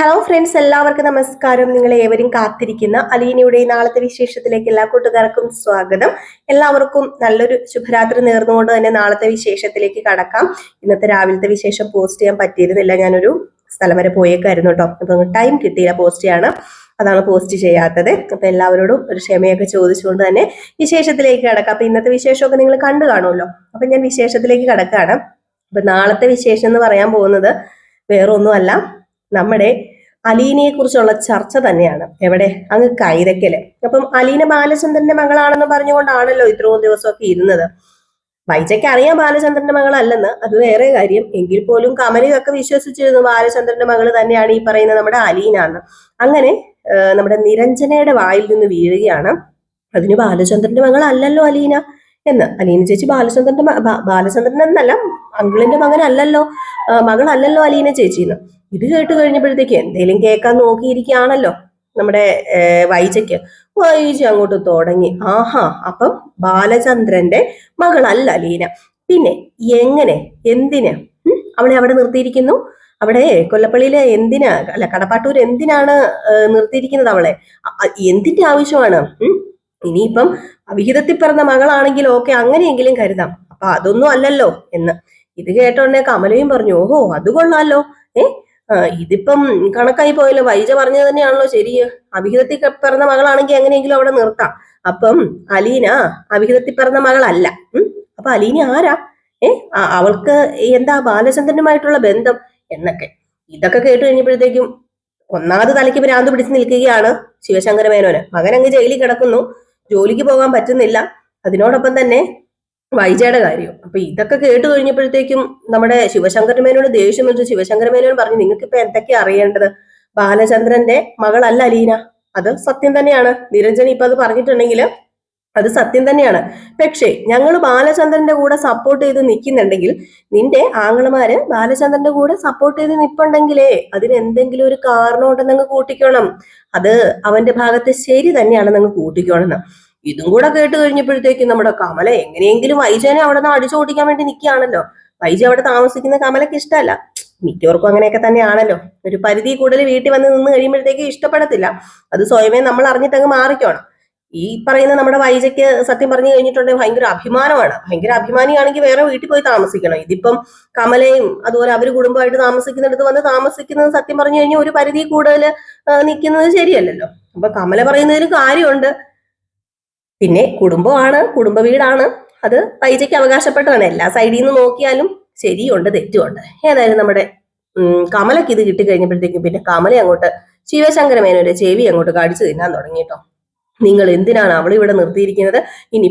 Hello friends, എല്ലാവർക്കും നമസ്കാരം. നിങ്ങളെ ഏവരും കാത്തിരിക്കുന്ന അലീനയുടെ നാളത്തെ വിശേഷത്തിലേക്ക് എല്ലാ കൂട്ടുകാർക്കും സ്വാഗതം. എല്ലാവർക്കും നല്ലൊരു ശുഭരാത്രി നേർന്നുകൊണ്ട് തന്നെ നാളത്തെ വിശേഷത്തിലേക്ക് കടക്കാം. ഇന്നത്തെ രാവിലത്തെ വിശേഷം പോസ്റ്റ് ചെയ്യാൻ പറ്റിയിരുന്നില്ല. ഞാനൊരു സ്ഥലം വരെ പോയേക്കായിരുന്നു കേട്ടോ. അപ്പൊ ടൈം കിട്ടിയില്ല പോസ്റ്റ് ചെയ്യാണ്, അതാണ് പോസ്റ്റ് ചെയ്യാത്തത്. അപ്പൊ എല്ലാവരോടും ഒരു ക്ഷമയൊക്കെ ചോദിച്ചുകൊണ്ട് തന്നെ വിശേഷത്തിലേക്ക് കടക്കാം. അപ്പൊ ഇന്നത്തെ വിശേഷമൊക്കെ നിങ്ങൾ കണ്ടു കാണുമല്ലോ. അപ്പൊ ഞാൻ വിശേഷത്തിലേക്ക് കടക്കാണ്. അപ്പൊ നാളത്തെ വിശേഷം എന്ന് പറയാൻ പോകുന്നത് വേറൊന്നുമല്ല, നമ്മുടെ അലീനയെ കുറിച്ചുള്ള ചർച്ച തന്നെയാണ്. എവിടെ? അങ്ങ് കൈതക്കല്. അപ്പം അലീന ബാലചന്ദ്രന്റെ മകളാണെന്ന് പറഞ്ഞുകൊണ്ടാണല്ലോ ഇത്രയും ദിവസമൊക്കെ ഇരുന്നത്. വൈജയ്ക്ക് അറിയാം ബാലചന്ദ്രന്റെ മകളല്ലെന്ന്, അത് വേറെ കാര്യം. എങ്കിൽ പോലും കമലയൊക്കെ വിശ്വസിച്ചിരുന്നു ബാലചന്ദ്രന്റെ മകള് തന്നെയാണ് ഈ പറയുന്ന നമ്മുടെ അലീന എന്ന്. അങ്ങനെ നമ്മുടെ നിരഞ്ജനയുടെ വായിൽ നിന്ന് വീഴുകയാണ്, അതിന് ബാലചന്ദ്രന്റെ മകളല്ലല്ലോ അലീന എന്ന്. അലീന ചേച്ചി ബാലചന്ദ്രൻ എന്നല്ല, അങ്കിളിന്റെ മകനല്ലല്ലോ, മകളല്ലല്ലോ അലീന ചേച്ചി എന്ന്. ഇത് കേട്ട് കഴിഞ്ഞപ്പോഴത്തേക്ക് എന്തേലും കേൾക്കാൻ നോക്കിയിരിക്കുകയാണല്ലോ നമ്മുടെ വൈജയ്ക്ക്. വൈജ അങ്ങോട്ട് തുടങ്ങി, ആഹാ, അപ്പം ബാലചന്ദ്രന്റെ മകളല്ല അലീന, പിന്നെ എങ്ങനെ, എന്തിന് അവളെ അവിടെ നിർത്തിയിരിക്കുന്നു? അവിടെ കൊല്ലപ്പള്ളിയിലെ എന്തിനാ, അല്ല കടപ്പാട്ടൂർ എന്തിനാണ് നിർത്തിയിരിക്കുന്നത് അവളെ? എന്തിന്റെ ആവശ്യമാണ്? ഇനിയിപ്പം അവിഹിതത്തിൽ പിറന്ന മകളാണെങ്കിൽ ഓക്കെ, അങ്ങനെയെങ്കിലും കരുതാം. അപ്പൊ അതൊന്നും അല്ലല്ലോ എന്ന്. ഇത് കേട്ടോണ്ടേ കമലയും പറഞ്ഞു, ഓഹോ അത് കൊള്ളാലോ, ഇതിപ്പം കണക്കായി പോയല്ലോ, വൈജ പറഞ്ഞത് തന്നെയാണല്ലോ ശരി. അവിഹിതത്തിൽ പിറന്ന മകളാണെങ്കിൽ എങ്ങനെയെങ്കിലും അവിടെ നിർത്താം. അപ്പം അലീന അവിഹിതത്തിൽ പിറന്ന മകളല്ല. അപ്പൊ അലീന ആരാ? അവൾക്ക് എന്താ ബാലചന്ദ്രനുമായിട്ടുള്ള ബന്ധം എന്നൊക്കെ. ഇതൊക്കെ കേട്ട് കഴിഞ്ഞപ്പോഴത്തേക്കും ഒന്നാമത് തലയ്ക്ക് ഭ്രാന്ത് പിടിച്ച് നിൽക്കുകയാണ് ശിവശങ്കര മേനോന്. മകൻ അങ്ങ് ജയിലിൽ കിടക്കുന്നു, ജോലിക്ക് പോകാൻ പറ്റുന്നില്ല, അതിനോടൊപ്പം തന്നെ വൈജയുടെ കാര്യം. അപ്പൊ ഇതൊക്കെ കേട്ട് കഴിഞ്ഞപ്പോഴത്തേക്കും നമ്മുടെ ശിവശങ്കര മേനോന് ദേഷ്യം വെച്ചു. ശിവശങ്കര മേനോൻ പറഞ്ഞു, നിങ്ങൾക്ക് ഇപ്പൊ എന്തൊക്കെയാ അറിയേണ്ടത്? ബാലചന്ദ്രന്റെ മകളല്ല അലീന, അത് സത്യം തന്നെയാണ്. നിരഞ്ജൻ ഇപ്പൊ അത് പറഞ്ഞിട്ടുണ്ടെങ്കിൽ അത് സത്യം തന്നെയാണ്. പക്ഷേ ഞങ്ങൾ ബാലചന്ദ്രന്റെ കൂടെ സപ്പോർട്ട് ചെയ്ത് നിൽക്കുന്നുണ്ടെങ്കിൽ, നിന്റെ ആങ്ങളമാര് ബാലചന്ദ്രന്റെ കൂടെ സപ്പോർട്ട് ചെയ്ത് നിൽപ്പുണ്ടെങ്കിലേ അതിന് എന്തെങ്കിലും ഒരു കാരണം ഉണ്ടെന്ന് കൂട്ടിക്കണം. അത് അവന്റെ ഭാഗത്ത് ശരി തന്നെയാണെന്ന് അങ്ങ് കൂട്ടിക്കോണെന്ന്. ഇതും കൂടെ കേട്ട് കഴിഞ്ഞപ്പോഴത്തേക്കും നമ്മുടെ കമല എങ്ങനെയെങ്കിലും വൈജനെ അവിടെ നിന്ന് അടിച്ചോടിക്കാൻ വേണ്ടി നിൽക്കുകയാണല്ലോ. വൈജ അവിടെ താമസിക്കുന്ന കമലക്ക് ഇഷ്ടമല്ല. മിക്കവർക്കും അങ്ങനെയൊക്കെ തന്നെയാണല്ലോ. ഒരു പരിധി കൂടുതൽ വീട്ടിൽ വന്ന് നിന്ന് കഴിയുമ്പോഴത്തേക്ക് ഇഷ്ടപ്പെടത്തില്ല. അത് സ്വയമേ നമ്മൾ അറിഞ്ഞിട്ടങ്ങ് മാറിക്കോണം. ഈ പറയുന്ന നമ്മുടെ വൈജയ്ക്ക് സത്യം പറഞ്ഞു കഴിഞ്ഞിട്ടുണ്ടെങ്കിൽ ഭയങ്കര അഭിമാനമാണ്. ഭയങ്കര അഭിമാനിയാണെങ്കിൽ വേറെ വീട്ടിൽ പോയി താമസിക്കണം. ഇതിപ്പം കമലയും അതുപോലെ അവര് കുടുംബമായിട്ട് താമസിക്കുന്നിടത്ത് വന്ന് താമസിക്കുന്നത് സത്യം പറഞ്ഞു കഴിഞ്ഞാൽ ഒരു പരിധി കൂടുതൽ നിൽക്കുന്നത് ശരിയല്ലല്ലോ. അപ്പൊ കമല പറയുന്നതിന് കാര്യമുണ്ട്. പിന്നെ കുടുംബമാണ്, കുടുംബ വീടാണ്, അത് വൈജയ്ക്ക് അവകാശപ്പെട്ടതാണ്. എല്ലാ സൈഡിൽ നിന്ന് നോക്കിയാലും ശരിയുണ്ട് തെറ്റുമുണ്ട്. ഏതായാലും നമ്മുടെ കമലക്ക് ഇത് കിട്ടിക്കഴിഞ്ഞപ്പോഴത്തേക്കും പിന്നെ കമല അങ്ങോട്ട് ശിവശങ്കര മേനോന്റെ ചെവി അങ്ങോട്ട് കടിച്ചു തിന്നാൻ തുടങ്ങിട്ടോ. നിങ്ങൾ എന്തിനാണ് അവളിവിടെ നിർത്തിയിരിക്കുന്നത്? ഇനി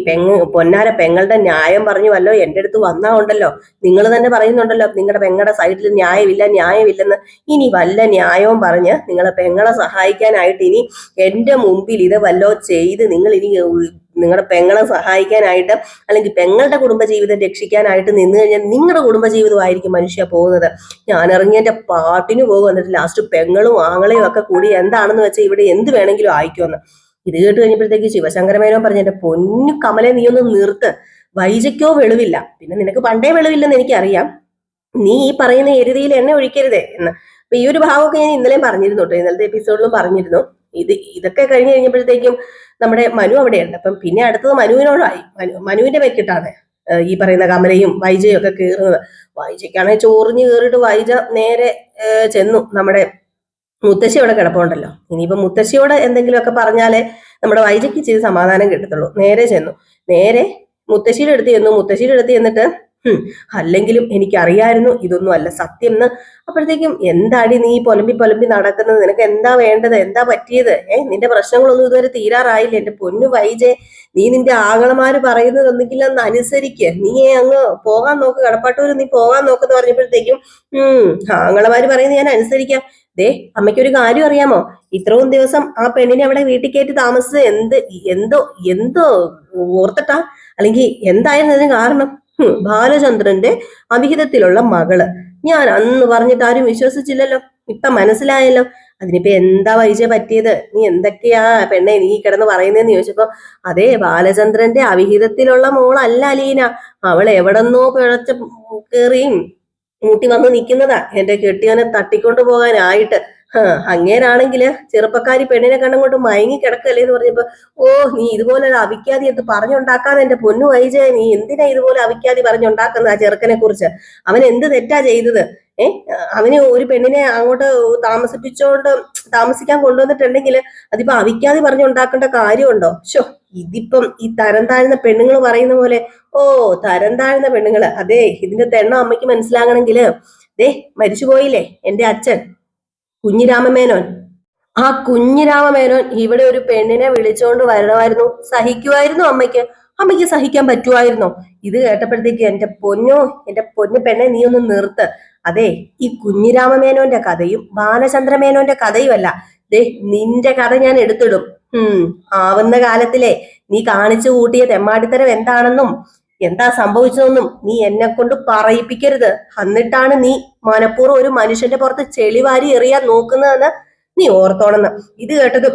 പൊന്നാര പെങ്ങളുടെ ന്യായം പറഞ്ഞു വല്ലോ എൻ്റെ അടുത്ത് വന്നാ ഉണ്ടല്ലോ, നിങ്ങൾ തന്നെ പറയുന്നുണ്ടല്ലോ നിങ്ങളുടെ പെങ്ങളുടെ സൈഡിൽ ന്യായമില്ലെന്ന്. ഇനി വല്ല ന്യായവും പറഞ്ഞ് നിങ്ങളെ പെങ്ങളെ സഹായിക്കാനായിട്ട് ഇനി എൻ്റെ മുമ്പിൽ ഇത് വല്ലോ ചെയ്ത് നിങ്ങൾ ഇനി നിങ്ങളുടെ പെങ്ങളെ സഹായിക്കാനായിട്ട് അല്ലെങ്കിൽ പെങ്ങളുടെ കുടുംബജീവിതം രക്ഷിക്കാനായിട്ട് നിന്ന് കഴിഞ്ഞാൽ നിങ്ങളുടെ കുടുംബജീവിതമായിരിക്കും മനുഷ്യ പോകുന്നത്. ഞാൻ ഇറങ്ങിയതിൻ്റെ പാട്ടിന് പോകും, എന്നിട്ട് ലാസ്റ്റ് പെങ്ങളും ആങ്ങളെയും ഒക്കെ കൂടി എന്താണെന്ന് വെച്ചാൽ ഇവിടെ എന്ത് വേണമെങ്കിലും ആയിക്കുമെന്ന്. ഇത് കേട്ട് കഴിഞ്ഞപ്പോഴത്തേക്ക് ശിവശങ്കര മേനോൻ പറഞ്ഞു, എന്റെ പൊന്നു കമലെ നീ ഒന്ന് നിർത്ത്, വൈജയ്ക്കോ വെളിവില്ല, പിന്നെ നിനക്ക് പണ്ടേ വെളിവില്ലെന്ന് എനിക്കറിയാം, നീ ഈ പറയുന്ന എരുതിയിൽ എണ്ണ ഒഴിക്കരുതേ എന്ന്. അപ്പൊ ഈ ഒരു ഭാവമൊക്കെ ഞാൻ ഇന്നലെയും പറഞ്ഞിരുന്നു കേട്ടോ, ഇന്നലത്തെ എപ്പിസോഡിലും പറഞ്ഞിരുന്നു. ഇതൊക്കെ കഴിഞ്ഞ് കഴിഞ്ഞപ്പോഴത്തേക്കും നമ്മുടെ മനു അവിടെയുണ്ട്. അപ്പം പിന്നെ അടുത്തത് മനുവിനോടായി. മനുവിന്റെ വെക്കിട്ടാണ് ഈ പറയുന്ന കമലയും വൈജയും ഒക്കെ കയറുന്നത്. വൈജയ്ക്കാണെങ്കിൽ ചോറിഞ്ഞ് കയറിയിട്ട് വൈജ നേരെ ചെന്നു നമ്മുടെ മുത്തശ്ശി അവിടെ കിടപ്പുണ്ടല്ലോ. ഇനിയിപ്പോ മുത്തശ്ശിയോട് എന്തെങ്കിലുമൊക്കെ പറഞ്ഞാലേ നമ്മുടെ വൈജയ്ക്ക് ചെയ്ത് സമാധാനം കിട്ടത്തുള്ളൂ. നേരെ ചെന്നു, നേരെ മുത്തശ്ശിയുടെ അടുത്ത് ചെന്നിട്ട് അല്ലെങ്കിലും എനിക്കറിയായിരുന്നു ഇതൊന്നും അല്ല സത്യം എന്ന്. അപ്പോഴത്തേക്കും എന്താടി നീ പൊലമ്പി നടക്കുന്നത്? നിനക്ക് എന്താ വേണ്ടത്? എന്താ പറ്റിയത്? നിന്റെ പ്രശ്നങ്ങളൊന്നും ഇതുവരെ തീരാറായില്ല. എന്റെ പൊന്നു വൈജെ, നീ നിന്റെ ആങ്ങളമാര് പറയുന്നത് ഒന്നെങ്കിൽ ഒന്ന് അനുസരിക്ക്, നീ അങ്ങ് പോകാൻ നോക്ക്, കടപ്പാട്ടൂര് നീ പോകാൻ നോക്കെന്ന് പറഞ്ഞപ്പോഴത്തേക്കും ആങ്ങളമാര് പറയുന്നത് ഞാൻ അനുസരിക്കാം. ദേ അമ്മയ്ക്കൊരു കാര്യം അറിയാമോ? ഇത്രയും ദിവസം ആ പെണ്ണിനെ അവിടെ വീട്ടിൽ കയറ്റി താമസിച്ചത് എന്തോ ഓർത്തിട്ടാ? അല്ലെങ്കിൽ എന്തായിരുന്നു അതിന് കാരണം? ബാലചന്ദ്രന്റെ അവിഹിതത്തിലുള്ള മകള്. ഞാൻ അന്ന് പറഞ്ഞിട്ട് ആരും വിശ്വസിച്ചില്ലല്ലോ, ഇപ്പൊ മനസ്സിലായല്ലോ. അതിനിപ്പോ എന്താ വൈജ പറ്റിയത്? നീ എന്തൊക്കെയാ പെണ്ണെ നീ കിടന്ന് പറയുന്നതെന്ന് ചോദിച്ചപ്പോ, അതേ ബാലചന്ദ്രന്റെ അവിഹിതത്തിലുള്ള മോളല്ല അലീന, അവൾ എവിടെന്നോ പിഴച്ച കേറിയും മൂട്ടി വന്ന് നിൽക്കുന്നതാ എന്റെ കെട്ടിയവനെ തട്ടിക്കൊണ്ടു പോകാനായിട്ട്. അങ്ങേരാണെങ്കില് ചെറുപ്പക്കാരി പെണ്ണിനെ കണ്ടങ്ങോട്ട് മയങ്ങി കിടക്കല്ലേ എന്ന് പറഞ്ഞപ്പോ, ഓ നീ ഇതുപോലെ അവിക്കാതി എന്ന് പറഞ്ഞുണ്ടാക്കാതെ എന്റെ പൊന്നു വൈജയ, നീ എന്തിനാ ഇതുപോലെ അവിക്കാതി പറഞ്ഞുണ്ടാക്കുന്ന ആ ചെറുക്കനെ കുറിച്ച്? അവൻ എന്ത് തെറ്റാ ചെയ്തത്? അവന് ഒരു പെണ്ണിനെ അങ്ങോട്ട് താമസിക്കാൻ കൊണ്ടുവന്നിട്ടുണ്ടെങ്കിൽ അതിപ്പോ അവിക്കാതി പറഞ്ഞുണ്ടാക്കേണ്ട കാര്യമുണ്ടോ? ഷോ, ഇതിപ്പം ഈ തരം താഴ്ന്ന പെണ്ണുങ്ങൾ പറയുന്ന പോലെ, ഓ തരം താഴ്ന്ന പെണ്ണുങ്ങള്, അതെ ഇതിന്റെ തെണ്ണം അമ്മയ്ക്ക് മനസ്സിലാകണമെങ്കില് ദേ മരിച്ചുപോയില്ലേ എന്റെ അച്ഛൻ കുഞ്ഞിരാമമേനോൻ, ആ കുഞ്ഞിരാമമേനോൻ ഇവിടെ ഒരു പെണ്ണിനെ വിളിച്ചോണ്ട് വരണമായിരുന്നു. സഹിക്കുമായിരുന്നു അമ്മയ്ക്ക്? അമ്മയ്ക്ക് സഹിക്കാൻ പറ്റുമായിരുന്നോ? ഇത് കേട്ടപ്പോഴത്തേക്ക് എന്റെ പൊന്നു പെണ്ണെ, നീ ഒന്ന് നിർത്ത്. അതെ, ഈ കുഞ്ഞിരാമമേനോന്റെ കഥയും ബാലചന്ദ്രമേനോന്റെ കഥയുമല്ല, ദേ നിന്റെ കഥ ഞാൻ എടുത്തിടും. ആവുന്ന കാലത്തിലെ നീ കാണിച്ചു കൂട്ടിയ തെമ്മാടിത്തരം എന്താണെന്നും എന്താ സംഭവിച്ചതെന്നും നീ എന്നെ കൊണ്ട് പറയിപ്പിക്കരുത്. എന്നിട്ടാണ് നീ മനഃപൂർവ്വം ഒരു മനുഷ്യന്റെ പുറത്ത് ചെളിവാരി എറിയാൻ നോക്കുന്നതെന്ന് നീ ഓർത്തോണെന്ന്. ഇത് കേട്ടത്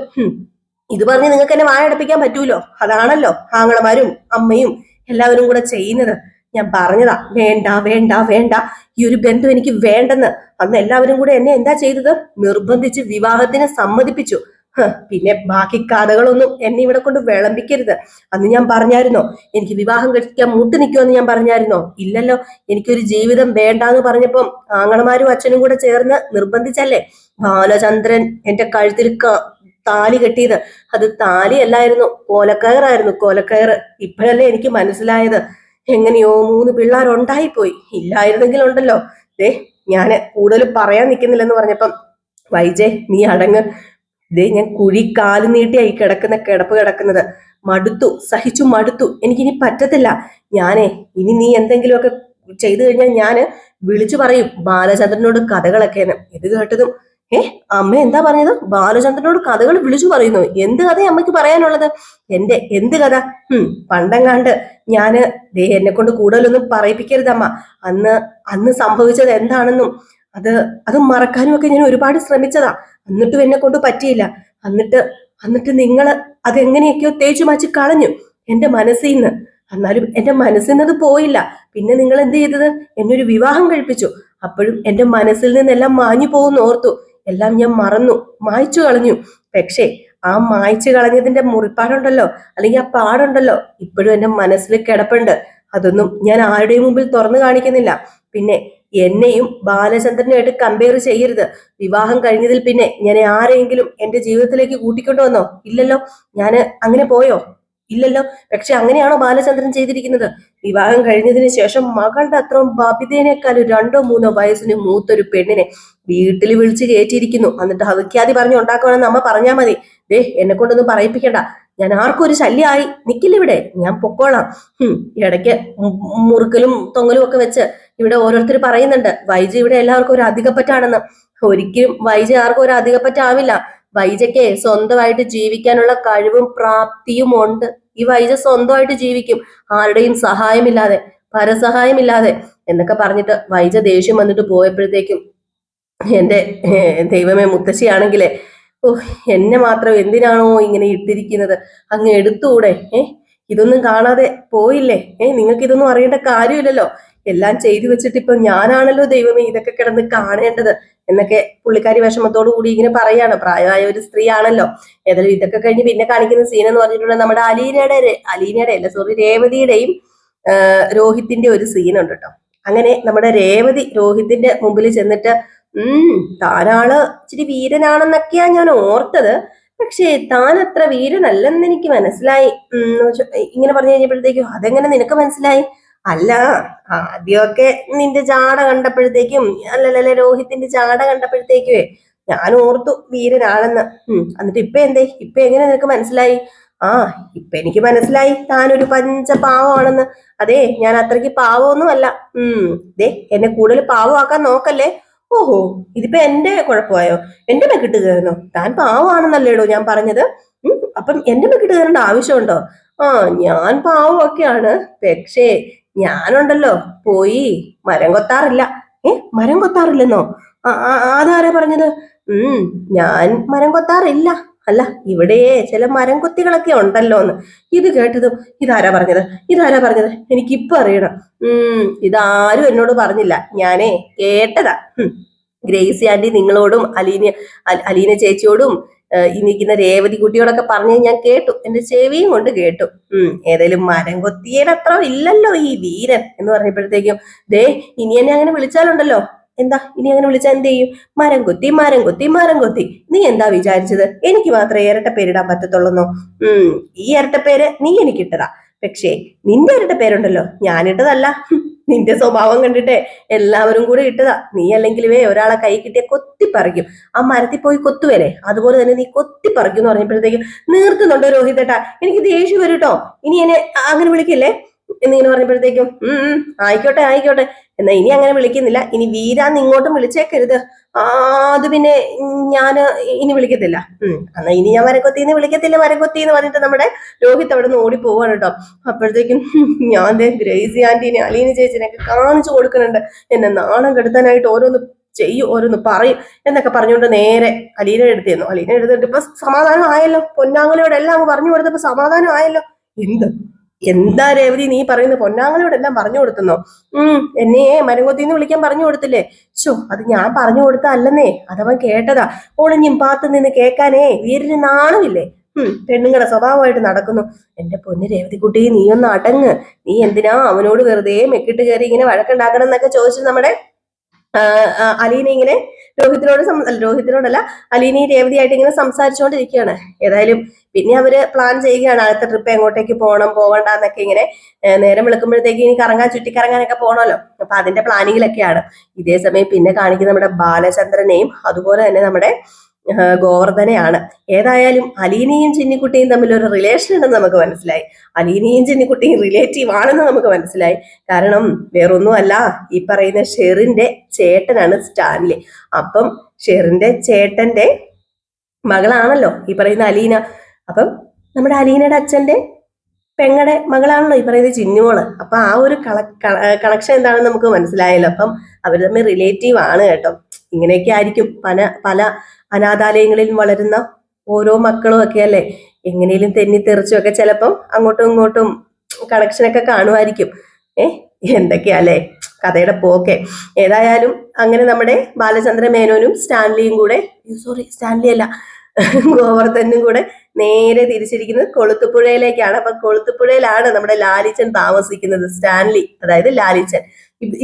ഇത് പറഞ്ഞ് നിങ്ങൾക്ക് എന്നെ വായടപ്പിക്കാൻ പറ്റൂലോ? അതാണല്ലോ ആങ്ങളമാരും അമ്മയും എല്ലാവരും കൂടെ ചെയ്യുന്നത്. ഞാൻ പറഞ്ഞതാ, വേണ്ട വേണ്ട വേണ്ട, ഈ ഒരു ബന്ധം എനിക്ക് വേണ്ടെന്ന്. അന്ന് എല്ലാവരും കൂടെ എന്നെ എന്താ ചെയ്തത്? നിർബന്ധിച്ച് വിവാഹത്തിന് സമ്മതിപ്പിച്ചു. പിന്നെ ബാക്കി കഥകളൊന്നും എന്നെ ഇവിടെ കൊണ്ട് വിളമ്പിക്കരുത്. അന്ന് ഞാൻ പറഞ്ഞായിരുന്നോ എനിക്ക് വിവാഹം കഴിക്കാൻ മുട്ട് നിൽക്കുമെന്ന് ഞാൻ പറഞ്ഞായിരുന്നോ? ഇല്ലല്ലോ. എനിക്കൊരു ജീവിതം വേണ്ടാന്ന് പറഞ്ഞപ്പം ആങ്ങളമാരും അച്ഛനും കൂടെ ചേർന്ന് നിർബന്ധിച്ചല്ലേ ബാലചന്ദ്രൻ എന്റെ കഴുത്തിൽ താലി കെട്ടിയത്. അത് താലി അല്ലായിരുന്നു, കോലക്കയറായിരുന്നു, കോലക്കയറ്. ഇപ്പോഴല്ലേ എനിക്ക് മനസ്സിലായത്. എങ്ങനെയോ 3 പിള്ളേരുണ്ടായിപ്പോയി. ഇല്ലായിരുന്നെങ്കിൽ ഉണ്ടല്ലോ, ഞാന് കൂടുതൽ പറയാൻ നിൽക്കുന്നില്ലെന്ന് പറഞ്ഞപ്പം, വൈജയ് നീ അടങ്ങ്. ഞാൻ കുഴി കാല് നീട്ടിയായി കിടക്കുന്നത്. മടുത്തു, സഹിച്ചു മടുത്തു. എനിക്കിനി പറ്റത്തില്ല. ഇനി നീ എന്തെങ്കിലുമൊക്കെ ചെയ്തു കഴിഞ്ഞാൽ ഞാന് വിളിച്ചു പറയും ബാലചന്ദ്രനോട് കഥകളൊക്കെയാണ്. ഇത് കേട്ടതും അമ്മ എന്താ പറഞ്ഞത്? ബാലചന്ദ്രനോട് കഥകൾ വിളിച്ചു പറയുന്നു? എന്ത് കഥ അമ്മയ്ക്ക് പറയാനുള്ളത്? എന്ത് കഥ? പണ്ടെങ്ങാണ്ട് എന്നെ കൊണ്ട് കൂടുതലൊന്നും പറയിപ്പിക്കരുതമ്മ. അന്ന് സംഭവിച്ചത് എന്താണെന്നും അത് മറക്കാനും ഒക്കെ ഞാൻ ഒരുപാട് ശ്രമിച്ചതാ. എന്നിട്ടും എന്നെ കൊണ്ട് പറ്റിയില്ല. എന്നിട്ട് നിങ്ങൾ അതെങ്ങനെയൊക്കെയോ തേച്ചു മാറ്റി കളഞ്ഞു എന്റെ മനസ്സിൽ നിന്ന്. എന്നാലും എന്റെ മനസ്സിൽ നിന്ന് പോയില്ല. പിന്നെ നിങ്ങൾ എന്ത് ചെയ്തത്? എന്നൊരു വിവാഹം കഴിപ്പിച്ചു. അപ്പോഴും എന്റെ മനസ്സിൽ നിന്നെല്ലാം മാഞ്ഞു പോകുന്നു ഓർത്തു. എല്ലാം ഞാൻ മറന്നു, മായ്ച്ചു കളഞ്ഞു. പക്ഷേ ആ മായ്ച്ചു കളഞ്ഞതിന്റെ മുറിപ്പാടുണ്ടല്ലോ, അല്ലെങ്കിൽ ആ പാടുണ്ടല്ലോ, ഇപ്പോഴും എന്റെ മനസ്സിൽ കിടപ്പുണ്ട്. അതൊന്നും ഞാൻ ആരുടെയും മുമ്പിൽ തുറന്നു കാണിക്കുന്നില്ല. പിന്നെ എന്നെയും ബാലചന്ദ്രനായിട്ട് കമ്പയർ ചെയ്യരുത്. വിവാഹം കഴിഞ്ഞതിൽ പിന്നെ ഞാൻ ആരെങ്കിലും എന്റെ ജീവിതത്തിലേക്ക് കൂട്ടിക്കൊണ്ടു വന്നോ? ഇല്ലല്ലോ. ഞാൻ അങ്ങനെ പോയോ? ഇല്ലല്ലോ. പക്ഷെ അങ്ങനെയാണോ ബാലചന്ദ്രൻ ചെയ്തിരിക്കുന്നത്? വിവാഹം കഴിഞ്ഞതിന് ശേഷം മകളുടെ അത്രയും ബബിതേനേക്കാളും 2-3 വയസ്സിന് മൂത്തൊരു പെണ്ണിനെ വീട്ടിൽ വിളിച്ച് കയറ്റിയിരിക്കുന്നു. എന്നിട്ട് ഹവിക്കാതി പറഞ്ഞു ഉണ്ടാക്കുവാണെന്ന് അമ്മ പറഞ്ഞാൽ മതി. എന്നെ കൊണ്ടൊന്നും പറയിപ്പിക്കണ്ട. ഞാൻ ആർക്കും ഒരു ശല്യമായി നിൽക്കില്ല ഇവിടെ. ഞാൻ പൊക്കോളാം. ഇടയ്ക്ക് മുറുക്കലും തൊങ്ങലും ഒക്കെ വെച്ച് ഇവിടെ ഓരോരുത്തർ പറയുന്നുണ്ട് വൈജ ഇവിടെ എല്ലാവർക്കും ഒരു അധികപ്പറ്റാണെന്ന്. ഒരിക്കലും വൈജ ആർക്കും ഒരു അധികപ്പറ്റാവില്ല. വൈജയ്ക്ക് സ്വന്തമായിട്ട് ജീവിക്കാനുള്ള കഴിവും പ്രാപ്തിയും ഉണ്ട്. ഈ വൈജ സ്വന്തമായിട്ട് ജീവിക്കും, ആരുടെയും സഹായമില്ലാതെ, പരസഹായമില്ലാതെ എന്നൊക്കെ പറഞ്ഞിട്ട് വൈജ ദേഷ്യം വന്നിട്ട് പോയപ്പോഴത്തേക്കും എന്റെ ദൈവമേ, മുത്തശ്ശിയാണെങ്കിലേ, എന്നെ മാത്രം എന്തിനാണോ ഇങ്ങനെ ഇട്ടിരിക്കുന്നത്? അങ്ങ് എടുത്തുകൂടെ? ഇതൊന്നും കാണാതെ പോയില്ലേ? നിങ്ങൾക്ക് ഇതൊന്നും അറിയേണ്ട കാര്യമില്ലല്ലോ. എല്ലാം ചെയ്തു വെച്ചിട്ട് ഇപ്പൊ ഞാനാണല്ലോ ദൈവമേ ഇതൊക്കെ കിടന്ന് കാണേണ്ടത് എന്നൊക്കെ പുള്ളിക്കാരി വിഷമത്തോടു കൂടി ഇങ്ങനെ പറയാണ്. പ്രായമായ ഒരു സ്ത്രീ ആണല്ലോ. ഏതായാലും ഇതൊക്കെ കഴിഞ്ഞ് പിന്നെ കാണിക്കുന്ന സീൻ എന്ന് പറഞ്ഞിട്ടുണ്ടെങ്കിൽ നമ്മുടെ അലീനയുടെ അല്ല സോറി രേവതിയുടെയും രോഹിത്തിന്റെ ഒരു സീൻ ഉണ്ട് കേട്ടോ. അങ്ങനെ നമ്മുടെ രേവതി രോഹിത്തിന്റെ മുമ്പിൽ ചെന്നിട്ട് താനാള് ഇച്ചിരി വീരനാണെന്നൊക്കെയാ ഞാൻ ഓർത്തത്, പക്ഷേ താൻ അത്ര വീരനല്ലെന്ന് എനിക്ക് മനസ്സിലായി ഇങ്ങനെ പറഞ്ഞു കഴിഞ്ഞപ്പോഴത്തേക്കും, അതെങ്ങനെ നിനക്ക് മനസ്സിലായി? അല്ല, ആദ്യമൊക്കെ നിന്റെ ജാട കണ്ടപ്പോഴത്തേക്കും, അല്ലല്ലേ രോഹിത്തിന്റെ ജാട കണ്ടപ്പോഴത്തേക്കുവേ ഞാൻ ഓർത്തു വീരനാണെന്ന്. എന്നിട്ട് ഇപ്പൊ എങ്ങനെ നിനക്ക് മനസ്സിലായി? ഇപ്പൊ എനിക്ക് മനസ്സിലായി താനൊരു പഞ്ചപാവമാണെന്ന്. അതെ, ഞാൻ അത്രയ്ക്ക് പാവമൊന്നുമല്ല. എന്നെ കൂടുതൽ പാവമാക്കാൻ നോക്കല്ലേ. ഓഹോ, ഇതിപ്പോ എന്റെ കുഴപ്പമായോ? എന്റെ മെക്കിട്ട് കയറുന്നോ? താൻ പാവമാണെന്നല്ലേടോ ഞാൻ പറഞ്ഞത്. അപ്പം എന്റെ മെക്കിട്ട് കയറേണ്ട ആവശ്യമുണ്ടോ? ഞാൻ പാവമൊക്കെയാണ്, പക്ഷേ ഞാനുണ്ടല്ലോ പോയി മരം കൊത്താറില്ല. മരം കൊത്താറില്ലെന്നോ? അതാരാ പറഞ്ഞത്? ഞാൻ മരം കൊത്താറില്ല. അല്ല, ഇവിടെ ചില മരം കൊത്തികളൊക്കെ ഉണ്ടല്ലോ എന്ന്. ഇത് കേട്ടതും ഇതാരാ പറഞ്ഞത്? എനിക്കിപ്പൊ അറിയണം. ഇതാരും എന്നോട് പറഞ്ഞില്ല, ഞാനേ കേട്ടതാ. ഗ്രേസി ആന്റി നിങ്ങളോടും അലീന ചേച്ചിയോടും ഈ നിൽക്കുന്ന രേവതി കുട്ടിയോടൊക്കെ പറഞ്ഞ് ഞാൻ കേട്ടു, എന്റെ ചെവിയും കൊണ്ട് കേട്ടു. ഏതായാലും മരം കൊത്തിയുടെ അത്ര ഇല്ലല്ലോ ഈ വീരൻ എന്ന് പറഞ്ഞപ്പോഴത്തേക്കും ദേ ഇനി എന്നെ അങ്ങനെ വിളിച്ചാലുണ്ടല്ലോ, എന്താ ഇനി അങ്ങനെ വിളിച്ചാൽ എന്ത് ചെയ്യും? മരം കൊത്തി മരം കൊത്തി മരം കൊത്തി. നീ എന്താ വിചാരിച്ചത് എനിക്ക് മാത്രമേ ഇരട്ട പേരിടാൻ പറ്റത്തുള്ളൂന്നോ? ഈ ഇരട്ട പേര് നീ എനിക്കിട്ടതാ, പക്ഷേ നിന്റെ ഇരട്ട പേരുണ്ടല്ലോ ഞാനിട്ടതല്ല. നിന്റെ സ്വഭാവം കണ്ടിട്ട് എല്ലാവരും കൂടെ ഇട്ടതാ. നീ അല്ലെങ്കിലുവേ ഒരാളെ കൈ കിട്ടിയ കൊത്തിപ്പറിക്കും, ആ മരത്തിൽ പോയി കൊത്തുവരെ അതുപോലെ തന്നെ നീ കൊത്തിപ്പറിക്കും എന്ന് പറഞ്ഞപ്പോഴത്തേക്കും നീർക്കുന്നുണ്ടോ രോഹിതേട്ടാ, എനിക്ക് ദേഷ്യം വരും കേട്ടോ, ഇനി എന്നെ അങ്ങനെ വിളിക്കില്ലേ എന്നിങ്ങനെ പറഞ്ഞപ്പോഴത്തേക്കും ആയിക്കോട്ടെ ആയിക്കോട്ടെ, എന്നാ ഇനി അങ്ങനെ വിളിക്കുന്നില്ല, ഇനി വീരാന്ന് ഇങ്ങോട്ടും വിളിച്ചേക്കരുത്. അത് പിന്നെ ഞാൻ ഇനി വിളിക്കത്തില്ല. എന്നാ ഇനി ഞാൻ മരക്കൊത്തിന്ന് വിളിക്കത്തില്ല, മരക്കൊത്തിന്ന് പറഞ്ഞിട്ട് നമ്മുടെ രോഹിത് അവിടെ നിന്ന് ഓടി പോവാണ് കേട്ടോ. അപ്പോഴത്തേക്കും ഞാൻ ഗ്രേസി ആന്റീനെ അലീന ചേച്ചിനെയൊക്കെ കാണിച്ചു കൊടുക്കുന്നുണ്ട്, എന്നെ നാണം കെടുത്താനായിട്ട് ഓരോന്ന് ചെയ്യും ഓരോന്ന് പറയും എന്നൊക്കെ പറഞ്ഞുകൊണ്ട് നേരെ അലീന എടുത്തിരുന്നു. അലീന എടുത്തിട്ട് ഇപ്പൊ സമാധാനം ആയല്ലോ, പൊന്നാങ്ങളയോടെ എല്ലാം പറഞ്ഞു കൊടുത്തപ്പോ സമാധാനം ആയല്ലോ. എന്താ രേവതി നീ പറയുന്നത്? പൊന്നാങ്ങളയോടെല്ലാം പറഞ്ഞു കൊടുത്തുന്നോ? എന്നെ മരംകൊത്തിന്ന് വിളിക്കാൻ പറഞ്ഞു കൊടുത്തില്ലേ? അത് ഞാൻ പറഞ്ഞു കൊടുത്തല്ലെന്നേ, അതവൻ കേട്ടതാ. ഒളിഞ്ഞും പാത്തു നിന്ന് കേൾക്കാനേ വീരന് നാണമില്ലേ? പെണ്ണുങ്ങളുടെ സ്വഭാവമായിട്ട് നടക്കുന്നു. എന്റെ പൊന്ന് രേവതിക്കുട്ടി, നീ ഒന്ന് അടങ്ങ്. നീ എന്തിനാ അവനോട് വെറുതെ മെക്കിട്ട് കയറി ഇങ്ങനെ വഴക്കുണ്ടാക്കണം എന്നൊക്കെ ചോദിച്ചു നമ്മുടെ അലീന ഇങ്ങനെ രോഹിത്തിനോടല്ല അലീനയും രേവതിയായിട്ട് ഇങ്ങനെ സംസാരിച്ചുകൊണ്ടിരിക്കുകയാണ്. ഏതായാലും പിന്നെ അവര് പ്ലാൻ ചെയ്യുകയാണ്, അടുത്ത ട്രിപ്പ് എങ്ങോട്ടേക്ക് പോകണ്ടെന്നൊക്കെ ഇങ്ങനെ നേരം വിളിക്കുമ്പോഴത്തേക്ക് ഇനി ചുറ്റിക്കറങ്ങാനൊക്കെ പോകണമല്ലോ. അപ്പൊ അതിന്റെ പ്ലാനിങ്ങിലൊക്കെയാണ്. ഇതേ സമയം പിന്നെ കാണിക്കുന്ന നമ്മുടെ ബാലചന്ദ്രനെയും അതുപോലെ തന്നെ നമ്മുടെ ഗോവർദ്ധനെയാണ്. ഏതായാലും അലീനയും ചിന്നിക്കുട്ടിയും തമ്മിൽ ഒരു റിലേഷൻ ഉണ്ടെന്ന് നമുക്ക് മനസ്സിലായി. അലീനയും ചിന്നിക്കുട്ടിയും റിലേറ്റീവ് ആണെന്ന് നമുക്ക് മനസ്സിലായി. കാരണം വേറൊന്നും അല്ല, ഈ പറയുന്ന ഷെറിന്റെ ചേട്ടനാണ് സ്റ്റാൻലി. അപ്പം ഷെറിന്റെ ചേട്ടന്റെ മകളാണല്ലോ ഈ പറയുന്ന അലീന. അപ്പം നമ്മുടെ അലീനയുടെ അച്ഛന്റെ പെങ്ങടെ മകളാണല്ലോ ഈ പറയുന്നത് ചിന്നുമോള്. അപ്പൊ ആ ഒരു കണക്ഷൻ എന്താണെന്ന് നമുക്ക് മനസ്സിലായല്ലോ. അപ്പം അവർ തമ്മിൽ റിലേറ്റീവ് ആണ് കേട്ടോ. ഇങ്ങനെയൊക്കെ ആയിരിക്കും പല അനാഥാലയങ്ങളിൽ വളരുന്ന ഓരോ മക്കളും ഒക്കെ അല്ലേ, എങ്ങനെയും തെന്നിത്തെറിച്ചും ഒക്കെ ചിലപ്പം അങ്ങോട്ടും ഇങ്ങോട്ടും കണക്ഷനൊക്കെ കാണുമായിരിക്കും. എന്തൊക്കെയല്ലേ കഥയുടെ പോക്കെ. ഏതായാലും അങ്ങനെ നമ്മുടെ ബാലചന്ദ്ര മേനോനും സ്റ്റാൻലിയും കൂടെ സ്റ്റാൻലി അല്ല ഗോവർദ്ധനും കൂടെ നേരെ തിരിച്ചിരിക്കുന്നത് കൊളുത്തുപുഴയിലേക്കാണ്. അപ്പൊ കൊളുത്തുപുഴയിലാണ് നമ്മുടെ ലാലിച്ചൻ താമസിക്കുന്നത്, സ്റ്റാൻലി അതായത് ലാലിച്ചൻ.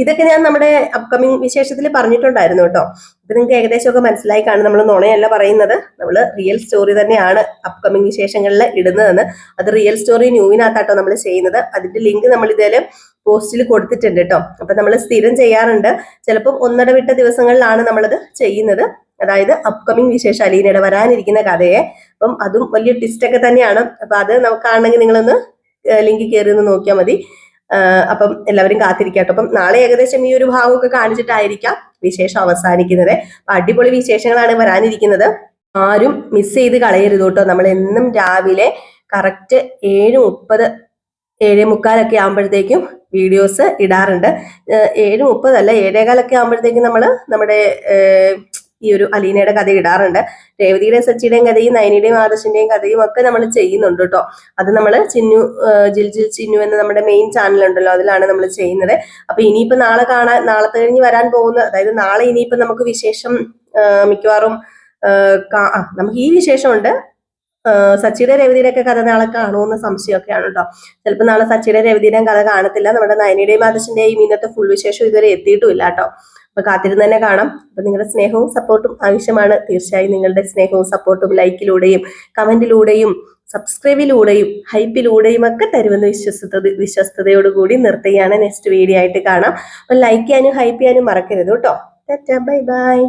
ഇതൊക്കെ ഞാൻ നമ്മുടെ അപ്കമിങ് വിശേഷത്തിൽ പറഞ്ഞിട്ടുണ്ടായിരുന്നു കേട്ടോ. ഇപ്പൊ നിങ്ങൾക്ക് ഏകദേശമൊക്കെ മനസ്സിലായി കാണും, നമ്മൾ നുണയല്ല പറയുന്നത്, നമ്മൾ റിയൽ സ്റ്റോറി തന്നെയാണ് അപ്കമിങ് വിശേഷങ്ങളിൽ ഇടുന്നതെന്ന്. അത് റിയൽ സ്റ്റോറി ന്യൂവിനകത്താട്ടോ നമ്മൾ ചെയ്യുന്നത്. അതിന്റെ ലിങ്ക് നമ്മൾ ഇതേലും പോസ്റ്റിൽ കൊടുത്തിട്ടുണ്ട് കേട്ടോ. അപ്പൊ നമ്മൾ സ്ഥിരം ചെയ്യാറുണ്ട്, ചിലപ്പം ഒന്നിടവിട്ട ദിവസങ്ങളിലാണ് നമ്മളത് ചെയ്യുന്നത്. അതായത് അപ്കമിങ് വിശേഷം അലീനയുടെ വരാനിരിക്കുന്ന കഥയെ. അപ്പം അതും വലിയ ട്വിസ്റ്റ് ഒക്കെ തന്നെയാണ്. അപ്പൊ അത് നമുക്കാണെങ്കിൽ നിങ്ങളൊന്ന് ലിങ്ക് കയറി ഒന്ന് നോക്കിയാൽ മതി. അപ്പം എല്ലാവരും കാത്തിരിക്കട്ടോ. അപ്പം നാളെ ഏകദേശം ഈ ഒരു ഭാഗമൊക്കെ കാണിച്ചിട്ടായിരിക്കാം വിശേഷം അവസാനിക്കുന്നത്. അപ്പൊ അടിപൊളി വിശേഷങ്ങളാണ് വരാനിരിക്കുന്നത്, ആരും മിസ് ചെയ്ത് കളയരുത് കേട്ടോ. നമ്മൾ എന്നും രാവിലെ കറക്റ്റ് 7:30 7:45 ആകുമ്പോഴത്തേക്കും വീഡിയോസ് ഇടാറുണ്ട്. 7:30 അല്ല 7:15 ആകുമ്പോഴത്തേക്കും നമ്മൾ നമ്മുടെ ഈ ഒരു അലീനയുടെ കഥ ഇടാറുണ്ട്. രേവതിയുടെയും സച്ചിയുടെയും കഥയും നയനിയുടെയും ആദർശിന്റെയും കഥയും ഒക്കെ നമ്മൾ ചെയ്യുന്നുണ്ട് കേട്ടോ. അത് നമ്മൾ ജിൽ ചിന്നു എന്ന നമ്മുടെ മെയിൻ ചാനൽ ഉണ്ടല്ലോ, അതിലാണ് നമ്മൾ ചെയ്യുന്നത്. അപ്പൊ ഇനിയിപ്പോ നാളത്തെ കഴിഞ്ഞ് വരാൻ പോകുന്ന, അതായത് നാളെ ഇനിയിപ്പോ നമുക്ക് വിശേഷം മിക്കവാറും നമുക്ക് ഈ വിശേഷമുണ്ട്. സച്ചിയുടെ രേവതിയുടെ ഒക്കെ കഥ നാളെ കാണുമെന്ന് സംശയമൊക്കെയാണ് കേട്ടോ. ചിലപ്പോൾ നാളെ സച്ചിയുടെ രേവതിയുടെയും കഥ കാണത്തില്ല. നമ്മുടെ നയനിയുടെയും ആദർശിന്റെയും ഇന്നത്തെ ഫുൾ വിശേഷം ഇതുവരെ എത്തിയിട്ടുമില്ല കേട്ടോ. അപ്പൊ കാത്തിരുന്ന് തന്നെ കാണാം. അപ്പൊ നിങ്ങളുടെ സ്നേഹവും സപ്പോർട്ടും ആവശ്യമാണ്. തീർച്ചയായും നിങ്ങളുടെ സ്നേഹവും സപ്പോർട്ടും ലൈക്കിലൂടെയും കമന്റിലൂടെയും സബ്സ്ക്രൈബിലൂടെയും ഹൈപ്പിലൂടെയും ഒക്കെ തരുമെന്ന് വിശ്വസ്തയോടുകൂടി നിർത്തുകയാണ്. നെക്സ്റ്റ് വീഡിയോ ആയിട്ട് കാണാം. അപ്പൊ ലൈക്ക് ചെയ്യാനും ഹൈപ്പ് ചെയ്യാനും മറക്കരുത് കേട്ടോ. Bye bye.